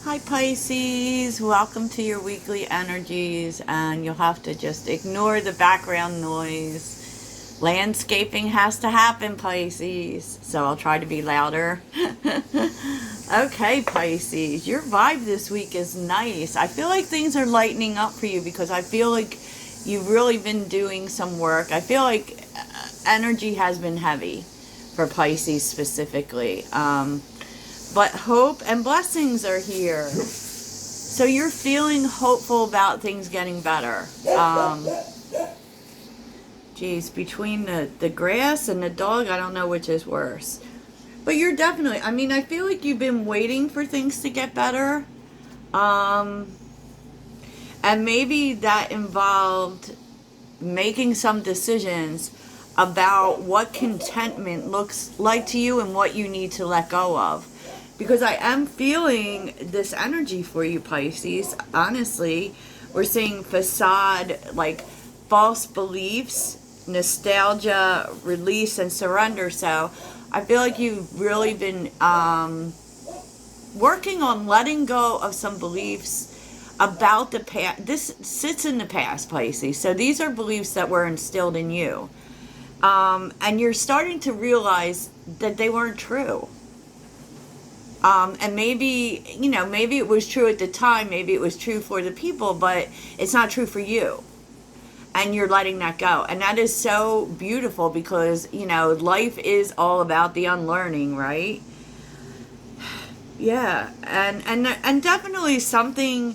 Hi Pisces, welcome to your weekly energies, and you'll have to just ignore the background noise. Landscaping has to happen, Pisces, so I'll try to be louder. Okay, Pisces, your vibe this week is nice. I feel like things are lightening up for you because I feel like you've really been doing some work. I feel like energy has been heavy for Pisces specifically. But hope and blessings are here. So you're feeling hopeful about things getting better. Geez, between the grass and the dog, I don't know which is worse. But you're definitely, I feel like you've been waiting for things to get better. And maybe that involved making some decisions about what contentment looks like to you and what you need to let go of. Because I am feeling this energy for you, Pisces. Honestly, we're seeing facade, like false beliefs, nostalgia, release, and surrender. So I feel like you've really been working on letting go of some beliefs about the past. This sits in the past, Pisces. So these are beliefs that were instilled in you. And you're starting to realize that they weren't true. And maybe, maybe it was true at the time, maybe it was true for the people, but it's not true for you. And you're letting that go. And that is so beautiful because, life is all about the unlearning, right? Yeah. And definitely something,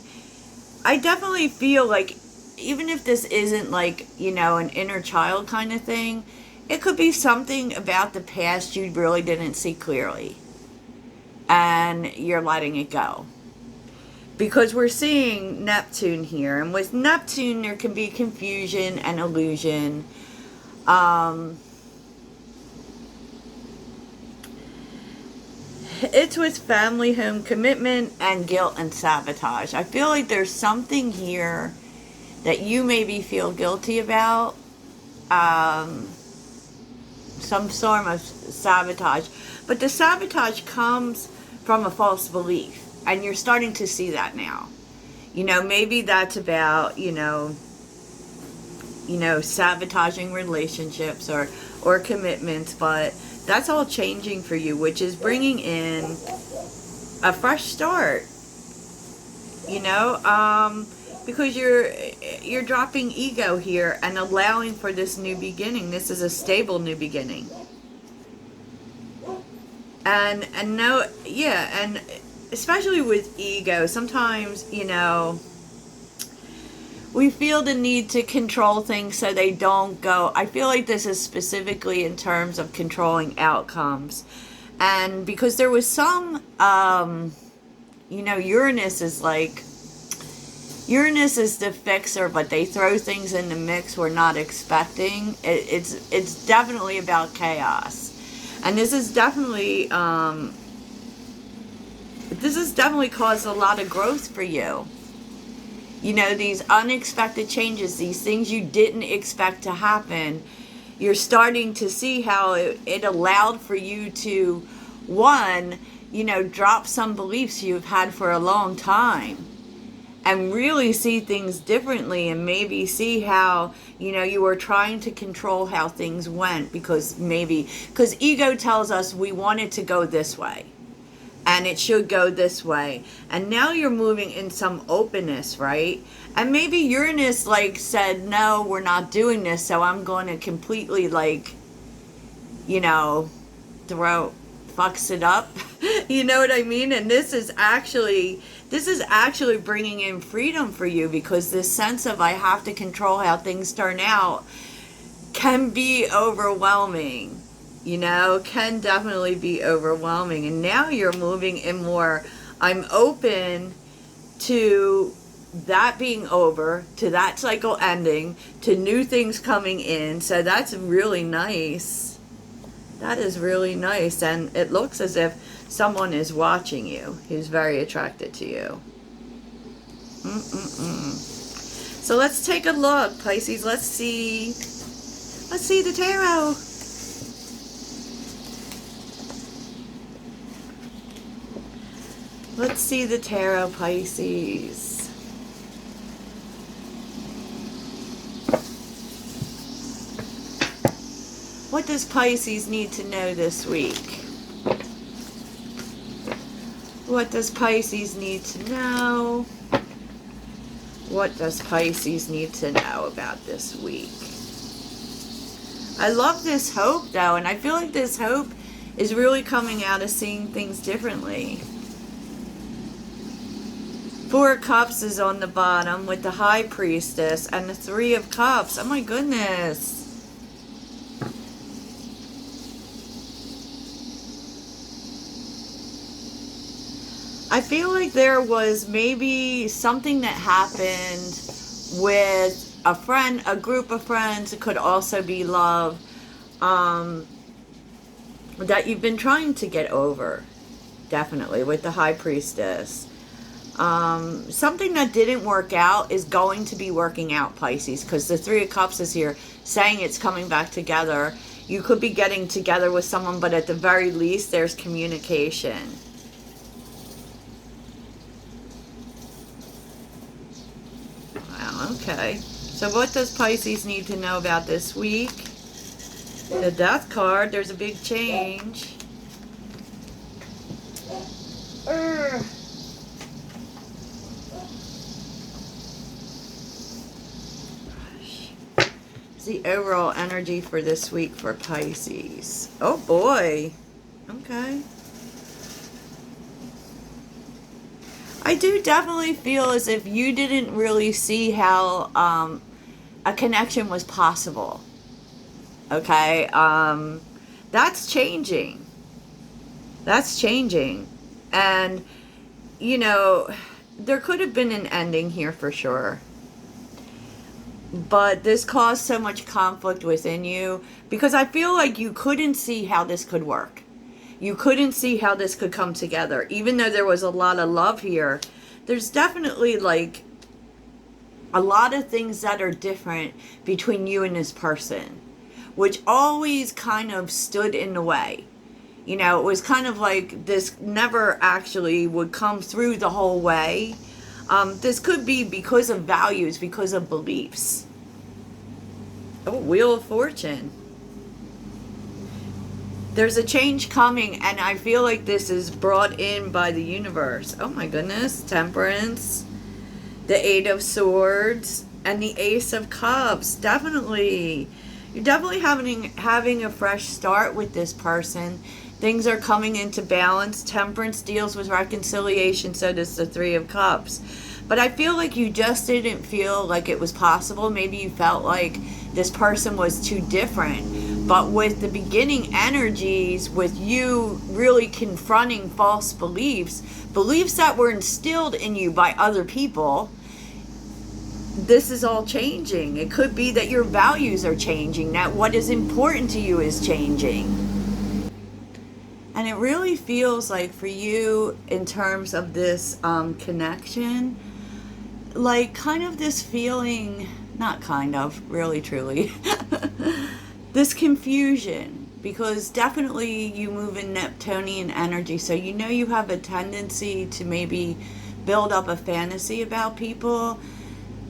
I definitely feel like, even if this isn't like, an inner child kind of thing, it could be something about the past you really didn't see clearly. And you're letting it go. Because we're seeing Neptune here. And with Neptune, there can be confusion and illusion. It's with family, home commitment, and guilt and sabotage. I feel like there's something here that you maybe feel guilty about. Some sort of sabotage. But the sabotage comes from a false belief. And you're starting to see that now. Maybe that's about, sabotaging relationships or commitments. But that's all changing for you, which is bringing in a fresh start. Because you're dropping ego here and allowing for this new beginning. This is a stable new beginning. And especially with ego, sometimes, we feel the need to control things so they don't go. I feel like this is specifically in terms of controlling outcomes. And because there was some, Uranus is the fixer, but they throw things in the mix we're not expecting. It's definitely about chaos. And this has definitely caused a lot of growth for you. These unexpected changes, these things you didn't expect to happen. You're starting to see how it allowed for you to, one, drop some beliefs you've had for a long time. And really see things differently, and maybe see how, you were trying to control how things went because ego tells us we want it to go this way. And it should go this way. And now you're moving in some openness, right? And maybe Uranus said, no, we're not doing this. So I'm going to completely fucks it up. You know what I mean? And this is actually bringing in freedom for you, because this sense of I have to control how things turn out can be overwhelming. Can definitely be overwhelming. And now you're moving in more, I'm open to that being over, to that cycle ending, to new things coming in. So that's really nice. That is really nice. And it looks as if someone is watching you who's very attracted to you. So let's take a look, Pisces. Let's see the tarot. Let's see the tarot, Pisces. What does Pisces need to know this week? What does Pisces need to know? What does Pisces need to know about this week? I love this hope, though, and I feel like this hope is really coming out of seeing things differently. Four of Cups is on the bottom with the High Priestess and the Three of Cups. Oh my goodness. I feel like there was maybe something that happened with a friend, a group of friends. It could also be love, that you've been trying to get over. Definitely with the High Priestess. Something that didn't work out is going to be working out, Pisces, because the Three of Cups is here saying it's coming back together. You could be getting together with someone, but at the very least there's communication. Wow, okay. So what does Pisces need to know about this week? The Death card, there's a big change. The overall energy for this week for Pisces. Oh boy. Okay. I do definitely feel as if you didn't really see how a connection was possible. Okay. That's changing. That's changing. And, you know, there could have been an ending here for sure. But this caused so much conflict within you because I feel like you couldn't see how this could work. You couldn't see how this could come together. Even though there was a lot of love here, there's definitely like a lot of things that are different between you and this person, which always kind of stood in the way. You know, it was kind of like this never actually would come through the whole way. This could be because of values, because of beliefs. Oh, Wheel of Fortune. There's a change coming, and I feel like this is brought in by the universe. Oh my goodness. Temperance, the Eight of Swords, and the Ace of Cups. Definitely. You're definitely having a fresh start with this person. Things are coming into balance. Temperance deals with reconciliation, so does the Three of Cups. But I feel like you just didn't feel like it was possible. Maybe you felt like this person was too different. But with the beginning energies, with you really confronting false beliefs, beliefs that were instilled in you by other people, this is all changing. It could be that your values are changing, that what is important to you is changing. And it really feels like for you, in terms of this connection, like kind of this feeling, not kind of, really truly, this confusion, because definitely you move in Neptunian energy, so you know you have a tendency to maybe build up a fantasy about people.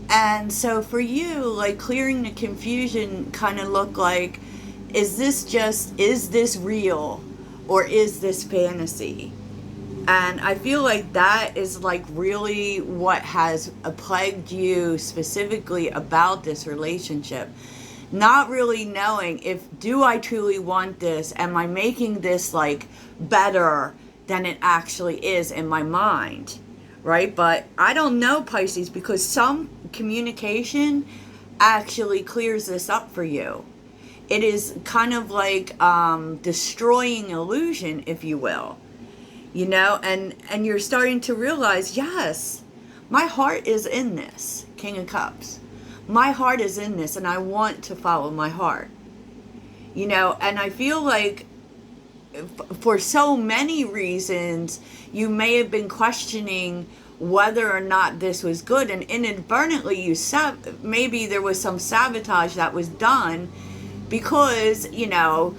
And so for you, like clearing the confusion kind of looked like, is this real? Or is this fantasy? And I feel like that is like really what has plagued you specifically about this relationship. Not really knowing do I truly want this? Am I making this like better than it actually is in my mind? Right? But I don't know, Pisces, because some communication actually clears this up for you. It is kind of like destroying illusion, if you will, you know, and you're starting to realize, yes, my heart is in this, King of Cups. My heart is in this, and I want to follow my heart, you know, and I feel like for so many reasons, you may have been questioning whether or not this was good, and inadvertently maybe there was some sabotage that was done. Because, you know,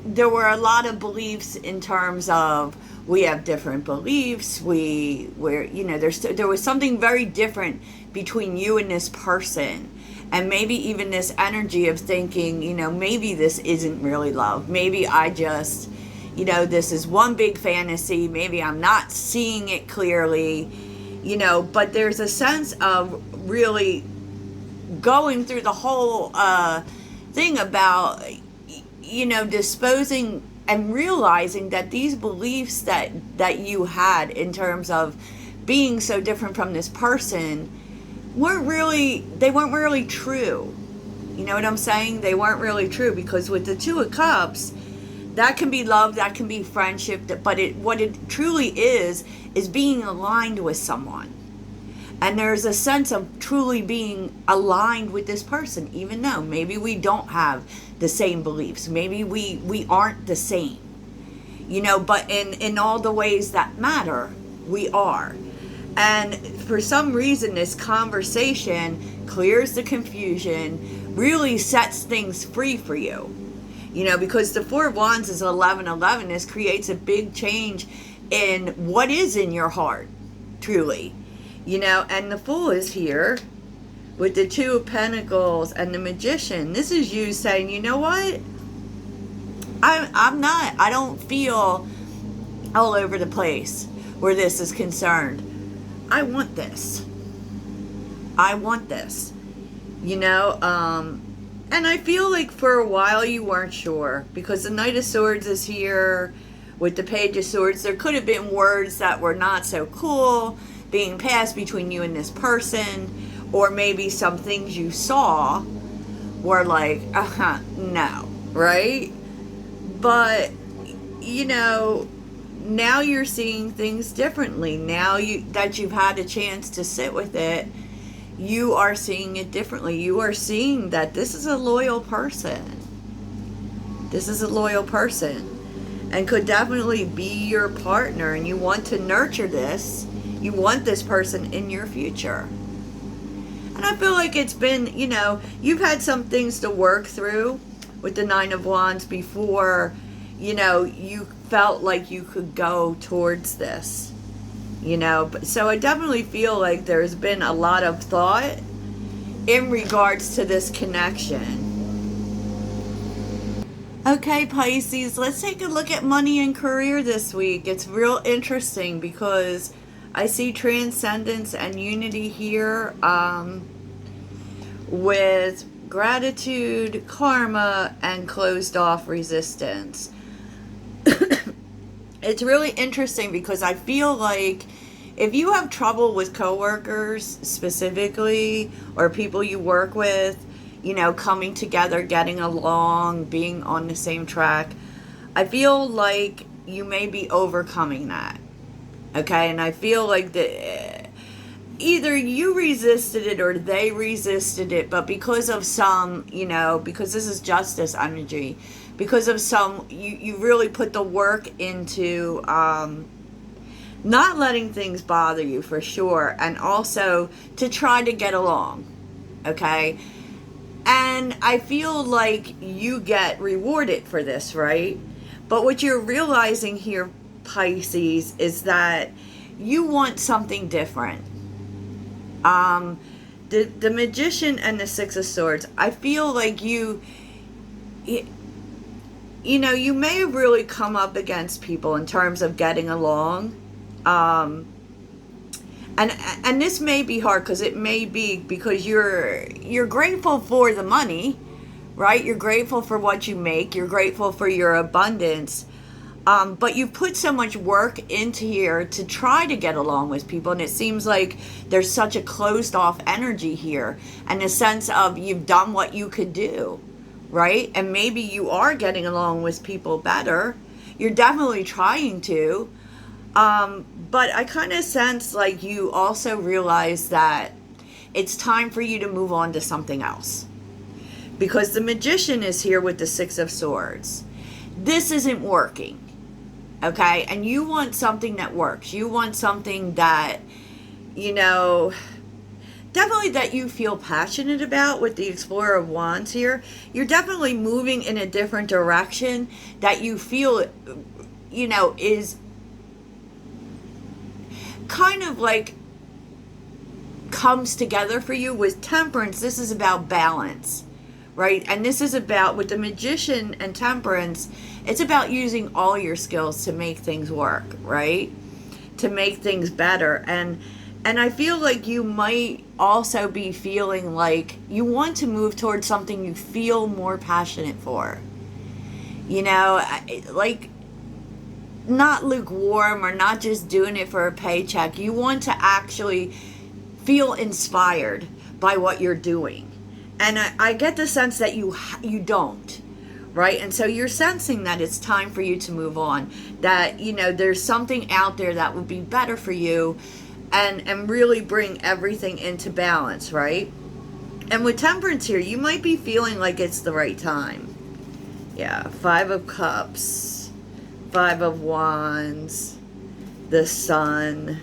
there were a lot of beliefs in terms of we have different beliefs, we're, you know, there was something very different between you and this person. And maybe even this energy of thinking, you know, maybe this isn't really love. Maybe I just, you know, this is one big fantasy. Maybe I'm not seeing it clearly, you know, but there's a sense of really going through the whole thing about, you know, disposing and realizing that these beliefs that you had in terms of being so different from this person weren't really true. You know what I'm saying? They weren't really true, because with the Two of Cups, that can be love, that can be friendship, but what it truly is being aligned with someone. And there's a sense of truly being aligned with this person, even though maybe we don't have the same beliefs. Maybe we aren't the same. You know, but in all the ways that matter, we are. And for some reason, this conversation clears the confusion, really sets things free for you. You know, because the Four of Wands is 11-11. This creates a big change in what is in your heart, truly. You know, and the Fool is here with the Two of Pentacles and the Magician. This is you saying, you know what? I don't feel all over the place where this is concerned. I want this. I want this. You know, and I feel like for a while you weren't sure, because the Knight of Swords is here with the Page of Swords. There could have been words that were not so cool being passed between you and this person, or maybe some things you saw were like, no, right? But, you know, now you're seeing things differently. Now that you've had a chance to sit with it, you are seeing it differently. You are seeing that this is a loyal person. This is a loyal person and could definitely be your partner, and you want to nurture this. You want this person in your future. And I feel like it's been, you know, you've had some things to work through with the Nine of Wands before, you know, you felt like you could go towards this, you know. So I definitely feel like there's been a lot of thought in regards to this connection. Okay, Pisces, let's take a look at money and career this week. It's real interesting because I see transcendence and unity here with gratitude, karma, and closed off resistance. It's really interesting because I feel like if you have trouble with coworkers specifically, or people you work with, you know, coming together, getting along, being on the same track, I feel like you may be overcoming that. Okay, and I feel like that either you resisted it or they resisted it, but because of some, you know, because this is justice energy, because of some, you really put the work into not letting things bother you, for sure, and also to try to get along, okay? And I feel like you get rewarded for this, right? But what you're realizing here, Pisces, is that you want something different. The Magician and the Six of Swords, I feel like you know, you may have really come up against people in terms of getting along. And this may be hard because it may be because you're grateful for the money, right? You're grateful for what you make. You're grateful for your abundance. But you put so much work into here to try to get along with people, and it seems like there's such a closed off energy here, and a sense of you've done what you could do, right? And maybe you are getting along with people better. You're definitely trying to. But I kind of sense like you also realize that it's time for you to move on to something else. Because the Magician is here with the Six of Swords. This isn't working. Okay? And you want something that works. You want something that, you know, definitely that you feel passionate about with the Explorer of Wands here. You're definitely moving in a different direction that you feel, you know, is kind of like comes together for you. With Temperance, this is about balance, right? And this is about, with the Magician and Temperance, it's about using all your skills to make things work, right? To make things better. And I feel like you might also be feeling like you want to move towards something you feel more passionate for. You know, like not lukewarm or not just doing it for a paycheck. You want to actually feel inspired by what you're doing. And I get the sense that you don't, right? And so you're sensing that it's time for you to move on, that, you know, there's something out there that would be better for you, and really bring everything into balance, right? And with Temperance here, you might be feeling like it's the right time. Yeah, 5 of Cups, 5 of Wands, the Sun,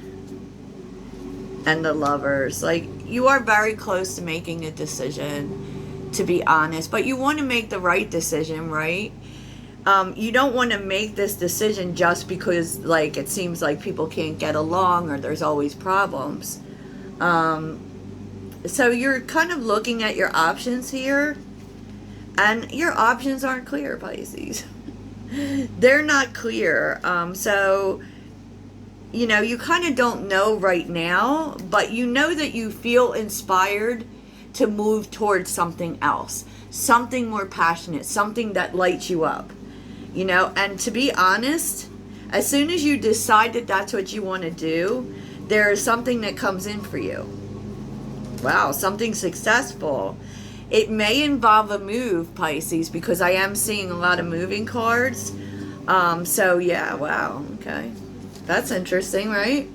and the Lovers. Like, you are very close to making a decision, to be honest, but you want to make the right decision, right? You don't want to make this decision just because, like, it seems like people can't get along or there's always problems. So you're kind of looking at your options here, and your options aren't clear, Pisces. They're not clear. So, you know, you kind of don't know right now, but you know that you feel inspired to move towards something else, something more passionate, something that lights you up, you know. And to be honest, as soon as you decide that that's what you want to do, there is something that comes in for you. Wow, something successful. It may involve a move, Pisces, because I am seeing a lot of moving cards. So yeah, wow, okay. That's interesting, right?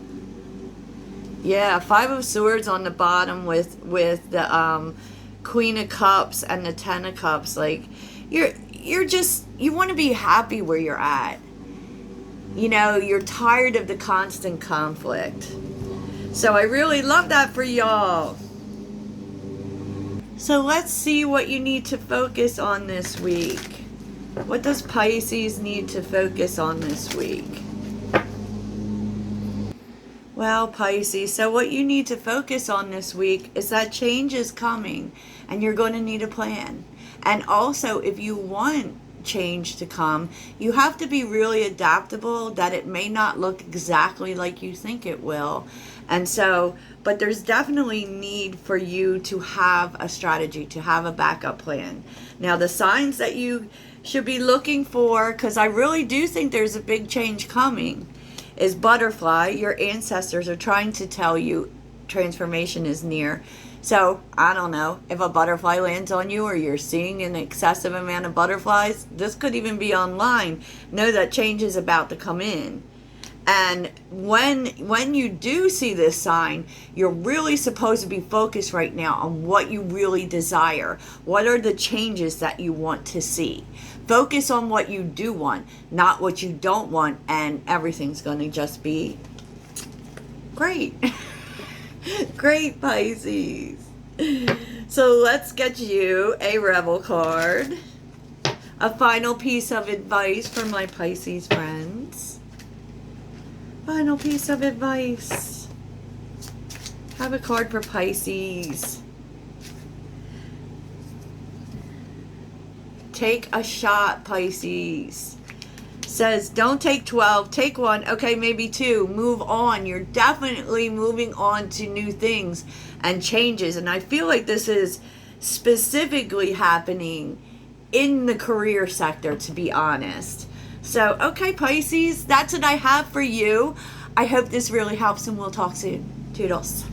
Yeah, 5 of Swords on the bottom with the Queen of Cups and the 10 of Cups. Like, you're just, you want to be happy where you're at. You know, you're tired of the constant conflict. So I really love that for y'all. So let's see what you need to focus on this week. What does Pisces need to focus on this week? Well, Pisces, so what you need to focus on this week is that change is coming, and you're going to need a plan. And also, if you want change to come, you have to be really adaptable, that it may not look exactly like you think it will. And so, but there's definitely need for you to have a strategy, to have a backup plan. Now, the signs that you should be looking for, because I really do think there's a big change coming, is butterfly. Your ancestors are trying to tell you transformation is near. So, I don't know, if a butterfly lands on you or you're seeing an excessive amount of butterflies, this could even be online. Know that change is about to come in. And when you do see this sign, you're really supposed to be focused right now on what you really desire. What are the changes that you want to see? Focus on what you do want, not what you don't want, and everything's going to just be great. Great, Pisces. So let's get you a Rebel card. A final piece of advice for my Pisces friends. Final piece of advice. Have a card for Pisces. Take a shot, Pisces. Says, don't take 12, take 1, okay, maybe 2. Move on. You're definitely moving on to new things and changes. And I feel like this is specifically happening in the career sector, to be honest. So, okay, Pisces, that's what I have for you. I hope this really helps, and we'll talk soon. Toodles.